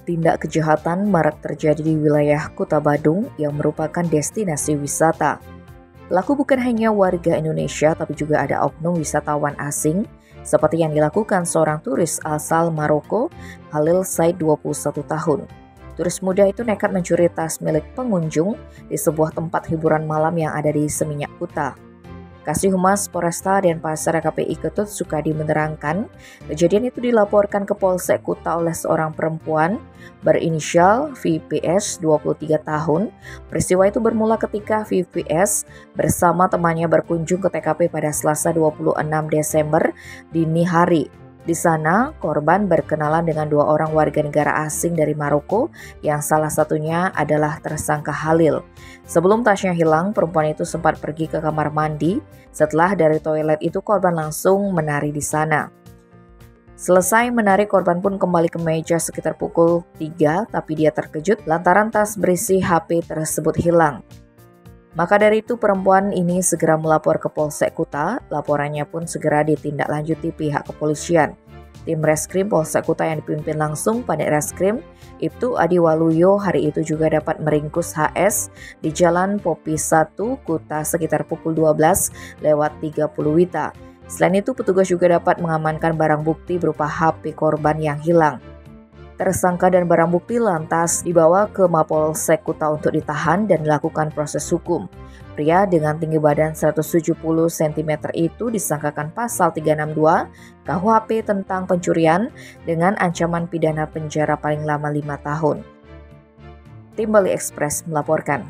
tindak kejahatan marak terjadi di wilayah Kota Badung yang merupakan destinasi wisata. Pelaku bukan hanya warga Indonesia tapi juga ada oknum wisatawan asing seperti yang dilakukan seorang turis asal Maroko, Halil Said 21 tahun. Turis muda itu nekat mencuri tas milik pengunjung di sebuah tempat hiburan malam yang ada di Seminyak Kuta. Kasih Humas Polresta Denpasar KPI Ketut Sukadi menerangkan, kejadian itu dilaporkan ke Polsek Kuta oleh seorang perempuan berinisial VPS 23 tahun. Peristiwa itu bermula ketika VPS bersama temannya berkunjung ke TKP pada Selasa 26 Desember dini hari. Di sana, korban berkenalan dengan dua orang warga negara asing dari Maroko yang salah satunya adalah tersangka Halil. Sebelum tasnya hilang, perempuan itu sempat pergi ke kamar mandi. Setelah dari toilet itu, korban langsung menari di sana. Selesai menari, korban pun kembali ke meja sekitar pukul 3, tapi dia terkejut lantaran tas berisi HP tersebut hilang. Maka dari itu perempuan ini segera melapor ke Polsek Kuta, laporannya pun segera ditindaklanjuti pihak kepolisian. Tim Reskrim Polsek Kuta yang dipimpin langsung Panit Reskrim Ibtu Adi Waluyo hari itu juga dapat meringkus HS di Jalan Popi 1 Kuta sekitar pukul 12:30 WITA. Selain itu petugas juga dapat mengamankan barang bukti berupa HP korban yang hilang. Tersangka dan barang bukti lantas dibawa ke Mapolsek Kuta untuk ditahan dan dilakukan proses hukum. Pria dengan tinggi badan 170 cm itu disangkakan pasal 362 KUHP tentang pencurian dengan ancaman pidana penjara paling lama 5 tahun. Tim Bali Express melaporkan.